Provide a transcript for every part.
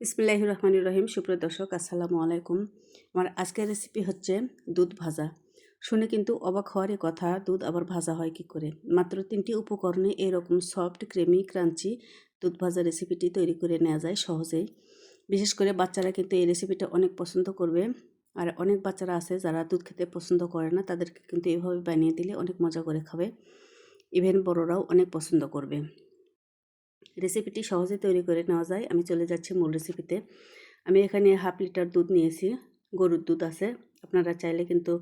বিসমিল্লাহির রহমানির রহিম। সুপ্রিয় দর্শক, আসসালামু আলাইকুম। আমার আজকের রেসিপি হচ্ছে দুধ ভাজা। শুনে কিন্তু অবাক হওয়ারই কথা, দুধ আবার ভাজা হয় কি করে। মাত্র 3টি উপকরণে এরকম সফট, ক্রিমি, ক্রাঞ্চি দুধ ভাজা রেসিপিটি তৈরি করে নেওয়া যায় সহজেই। বিশেষ করে বাচ্চারা কিন্তু এই রেসিপিটা অনেক পছন্দ করবে। আর অনেক বাচ্চারা আছে যারা দুধ খেতে পছন্দ করে না, তাদেরকে কিন্তু এভাবে বানিয়ে দিলে অনেক মজা করে খাবে। ইভেন বড়রাও অনেক পছন্দ করবে। রেসিপিটি সহজে তৈরি করে নেওয়া যায়। আমি চলে যাচ্ছি মূল রেসিপিতে। আমি এখানে 1/2 লিটার দুধ নিয়েছি। গরুর দুধ আছে, আপনারা চাইলে কিন্তু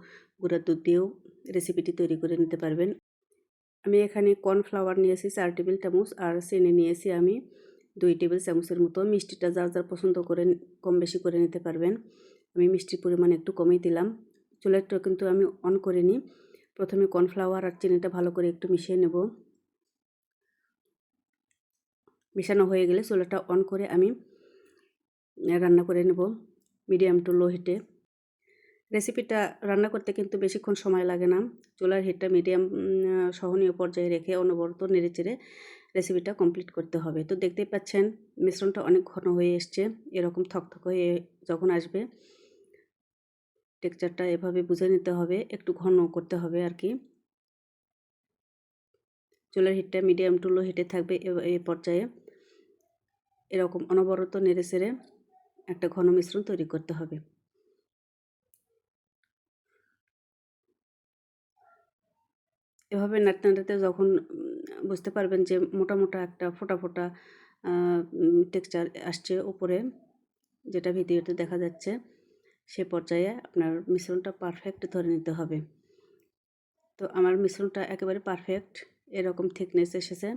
গুঁড়ার দুধ দিয়েও রেসিপিটি তৈরি করে নিতে পারবেন। আমি এখানে কর্নফ্লাওয়ার নিয়েছি 4 টেবিল চামচ, আর চিনি নিয়েছি আমি 2 টেবিল চামচের মতো। মিষ্টিটা যার যার পছন্দ করেন কম বেশি করে নিতে পারবেন। আমি মিষ্টির পরিমাণ একটু কমিয়ে দিলাম। চুলাটা কিন্তু আমি অন করিনি। প্রথমে কর্নফ্লাওয়ার আর চিনিটা ভালো করে একটু মিশিয়ে নেব। মিশানো হয়ে গেলে চুলাটা অন করে আমি রান্না করে নেব মিডিয়াম টু লো হিটে। রেসিপিটা রান্না করতে কিন্তু বেশিক্ষণ সময় লাগে না। চুলার হিটটা মিডিয়াম সহনীয় পর্যায়ে রেখে অনবরত নেড়েচেড়ে রেসিপিটা কমপ্লিট করতে হবে। তো দেখতেই পাচ্ছেন মিশ্রণটা অনেক ঘন হয়ে এসছে। এরকম থকথক হয়ে যখন আসবে, টেক্সচারটা এভাবে বুঝে নিতে হবে, একটু ঘন করতে হবে আর কি। চুলার হিটটা মিডিয়াম টু লো হিটে থাকবে। এই পর্যায়ে এরকম অনবরত নেড়েচেড়ে একটা ঘন মিশ্রণ তৈরি করতে হবে। এভাবে নাড়তে নাড়তে যখন বুঝতে পারবেন যে মোটা মোটা একটা ফোঁটা ফোঁটা টেক্সচার আসছে উপরে, যেটা ভিডিওতে দেখা যাচ্ছে, সে পর্যায়ে আপনার মিশ্রণটা পারফেক্ট ধরে নিতে হবে। তো আমার মিশ্রণটা একেবারে পারফেক্ট, এরকম থিকনেস এসেছে,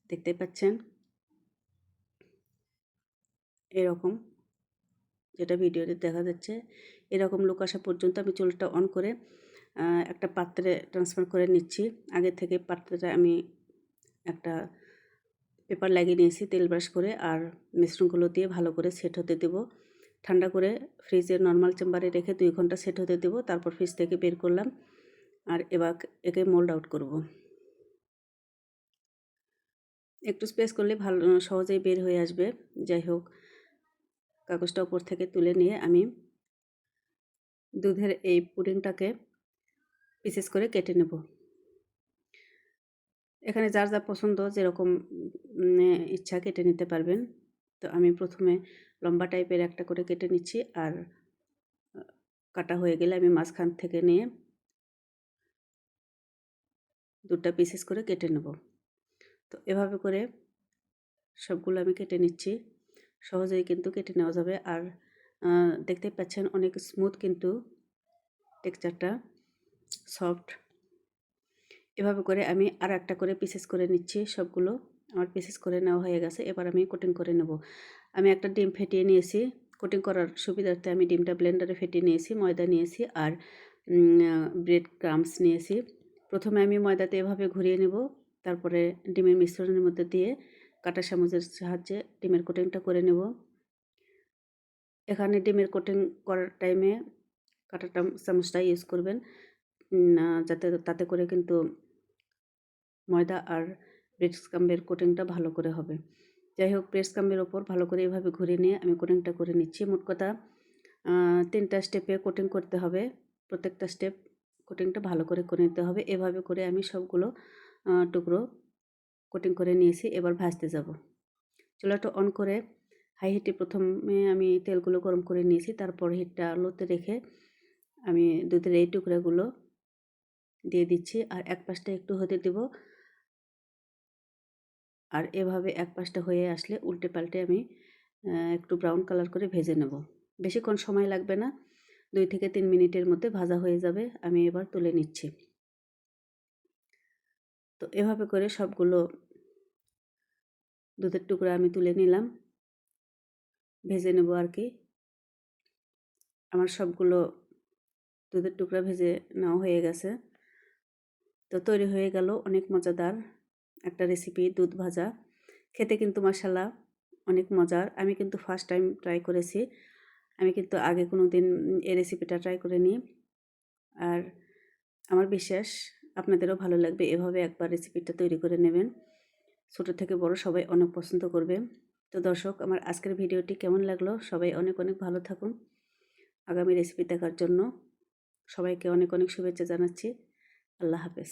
দেখতেই পাচ্ছেন এরকম, যেটা ভিডিওতে দেখা যাচ্ছে। এরকম লোক আসা পর্যন্ত আমি চুলাটা অন করে একটা পাত্রে ট্রান্সফার করে নিচ্ছি। আগে থেকে পাত্রটা আমি একটা পেপার লাগিয়ে নিয়েছি তেল ব্রাশ করে, আর মিশ্রণগুলো দিয়ে ভালো করে সেট হতে দেব। ঠান্ডা করে ফ্রিজের নর্মাল চেম্বারে রেখে 2 ঘন্টা সেট হতে দেব। তারপর ফ্রিজ থেকে বের করলাম, আর এবার একে মোল্ড আউট করব। একটু স্পেস করলে ভালো সহজেই বের হয়ে আসবে। যাই হোক, কাগজটা উপর থেকে তুলে নিয়ে আমি দুধের এই পুডিংটাকে পিসেস করে কেটে নেব। এখানে যার যা পছন্দ যেরকম ইচ্ছা কেটে নিতে পারবেন। তো আমি প্রথমে লম্বা টাইপের একটা করে কেটে নিচ্ছি, আর কাটা হয়ে গেলে আমি মাঝখান থেকে নিয়ে 2টা পিসেস করে কেটে নেব। তো এভাবে করে সবগুলো আমি কেটে নিচ্ছি। সহজেই কিন্তু কেটে নেওয়া যাবে। আর দেখতে পাচ্ছেন অনেক স্মুথ কিন্তু টেক্সচারটা, সফট। এভাবে করে আমি আর একটা করে পিসেস করে নিচ্ছি। সবগুলো আমার পিসেস করে নেওয়া হয়ে গেছে। এবার আমি কোটিং করে নেব। আমি একটা ডিম ফেটিয়ে নিয়েছি। কোটিং করার সুবিধার্থে আমি ডিমটা ব্লেন্ডারে ফেটিয়ে নিয়েছি, ময়দা নিয়েছি, আর ব্রেড ক্রাম্বস নিয়েছি। প্রথমে আমি ময়দাতে এভাবে ঘুরিয়ে নেব, তারপরে ডিমের মিশ্রণের মধ্যে দিয়ে কাঁটা চামচের সাহায্যে ডিমের কোটিংটা করে নেব। এখানে ডিমের কোটিং করার টাইমে কাঁটা চামচটা ইউজ করবেন, যাতে তাতে করে কিন্তু ময়দা আর ব্রেড ক্রাম্বের কোটিংটা ভালো করে হবে। যাই হোক, ব্রেড ক্রাম্বের ওপর ভালো করে এভাবে ঘুরিয়ে নিয়ে আমি কোটিংটা করে নিচ্ছি। মোট কথা 3টা স্টেপে কোটিং করতে হবে। প্রত্যেকটা স্টেপ কোটিংটা ভালো করে নিতে হবে। এভাবে করে আমি সবগুলো টুকরো কোটিং করে নিয়েছি। এবার ভাজতে যাব। চুলাটা অন করে হাই হিটে প্রথমে আমি তেলগুলো গরম করে নিয়েছি। তারপর হিটটা লোতে রেখে আমি দুধের এই টুকরাগুলো দিয়ে দিচ্ছি, আর এক পাশটা একটু হতে দেব। আর এভাবে এক পাশটা হয়ে আসলে উল্টে পাল্টে আমি একটু ব্রাউন কালার করে ভেজে নেব। বেশিক্ষণ সময় লাগবে না, 2 থেকে 3 মিনিটের মধ্যে ভাজা হয়ে যাবে। আমি এবার তুলে নিচ্ছি। তো এভাবে করে সবগুলো দুধের টুকরা আমি তুলে নিলাম, ভেজে নেব আর কি। আমার সবগুলো দুধের টুকরা ভেজে নেওয়া হয়ে গেছে। তো তৈরি হয়ে গেল অনেক মজাদার একটা রেসিপি, দুধ ভাজা। খেতে কিন্তু মাশাআল্লাহ অনেক মজার। আমি কিন্তু ফার্স্ট টাইম ট্রাই করেছি। আমি কিন্তু আগে কোনো দিন এই রেসিপিটা ট্রাই করিনি। আর আমার বিশ্বাস আপনাদেরও ভালো লাগবে। এভাবে একবার রেসিপিটা তৈরি করে নেবেন। ছোট থেকে বড় সবাই অনেক পছন্দ করবে। তো দর্শক, আমার আজকের ভিডিওটি কেমন লাগলো? সবাই অনেক অনেক ভালো থাকুন। আগামী রেসিপি দেখার জন্য সবাইকে অনেক অনেক শুভেচ্ছা জানাচ্ছি। আল্লাহ হাফেজ।